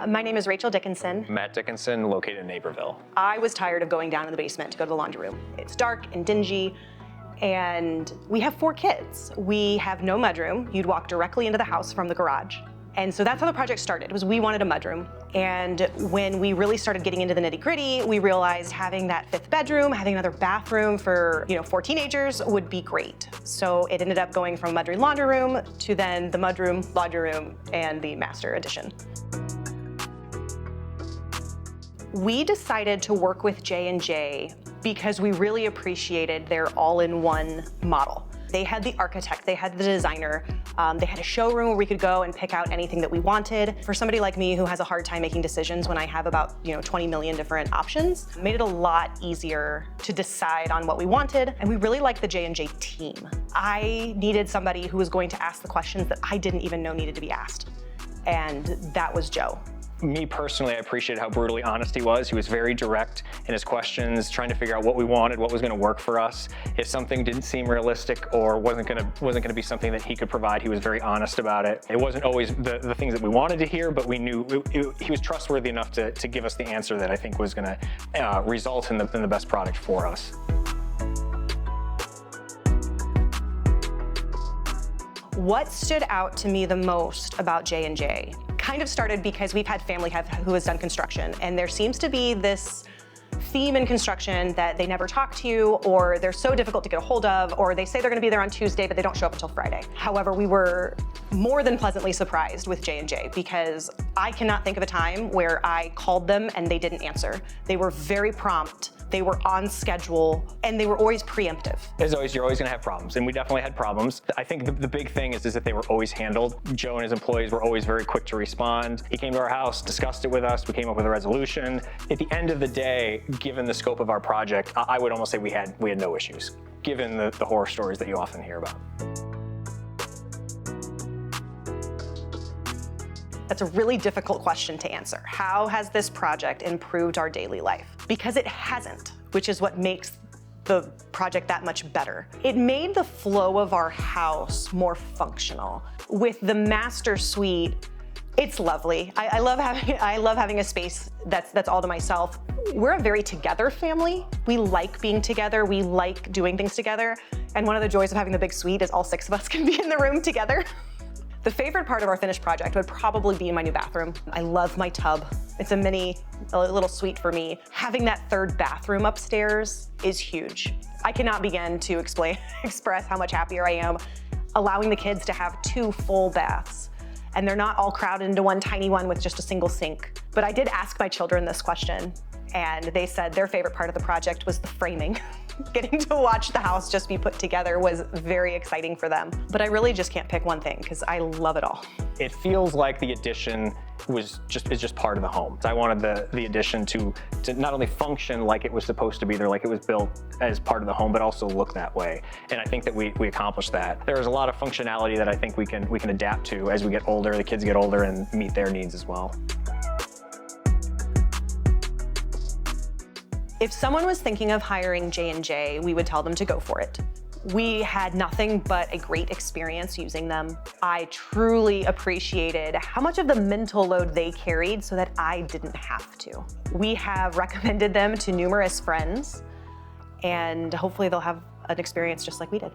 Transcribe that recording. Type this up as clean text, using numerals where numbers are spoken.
My name is Rachel Dickinson. Matt Dickinson, located in Naperville. I was tired of going down in the basement to go to the laundry room. It's dark and dingy, and we have 4 kids. We have no mudroom. You'd walk directly into the house from the garage. And so that's how the project started, was we wanted a mudroom. And when we really started getting into the nitty-gritty, we realized having that 5th bedroom, having another bathroom for 4 teenagers would be great. So it ended up going from mudroom laundry room to then the mudroom, laundry room, and the master edition. We decided to work with J&J because we really appreciated their all-in-one model. They had the architect, they had the designer, they had a showroom where we could go and pick out anything that we wanted. For somebody like me who has a hard time making decisions when I have about 20 million different options, it made it a lot easier to decide on what we wanted, and we really liked the J&J team. I needed somebody who was going to ask the questions that I didn't even know needed to be asked, and that was Joe. Me personally, I appreciated how brutally honest he was. He was very direct in his questions, trying to figure out what we wanted, what was going to work for us. If something didn't seem realistic or wasn't going to be something that he could provide, he was very honest about it. It wasn't always the things that we wanted to hear, but we knew he was trustworthy enough to give us the answer that I think was going to result in the best product for us. What stood out to me the most about J&J kind of started because we've had family who has done construction, and there seems to be this theme in construction that they never talk to you, or they're so difficult to get a hold of, or they say they're going to be there on Tuesday, but they don't show up until Friday. However, we were more than pleasantly surprised with J&J because I cannot think of a time where I called them and they didn't answer. They were very prompt. They were on schedule, and they were always preemptive. As always, you're always gonna have problems, and we definitely had problems. I think the big thing is that they were always handled. Joe and his employees were always very quick to respond. He came to our house, discussed it with us, we came up with a resolution. At the end of the day, given the scope of our project, I would almost say we had no issues, given the horror stories that you often hear about. That's a really difficult question to answer. How has this project improved our daily life? Because it hasn't, which is what makes the project that much better. It made the flow of our house more functional. With the master suite, it's lovely. I love having a space that's all to myself. We're a very together family. We like being together. We like doing things together. And one of the joys of having the big suite is all 6 of us can be in the room together. The favorite part of our finished project would probably be my new bathroom. I love my tub. It's a little suite for me. Having that 3rd bathroom upstairs is huge. I cannot begin to express how much happier I am allowing the kids to have 2 full baths. And they're not all crowded into one tiny one with just a single sink. But I did ask my children this question, and they said their favorite part of the project was the framing. Getting to watch the house just be put together was very exciting for them. But I really just can't pick one thing because I love it all. It feels like the addition is just part of the home. I wanted the addition to not only function like it was supposed to be there, like it was built as part of the home, but also look that way. And I think that we accomplished that. There's a lot of functionality that I think we can adapt to as we get older, the kids get older, and meet their needs as well. If someone was thinking of hiring J&J, we would tell them to go for it. We had nothing but a great experience using them. I truly appreciated how much of the mental load they carried so that I didn't have to. We have recommended them to numerous friends, and hopefully they'll have an experience just like we did.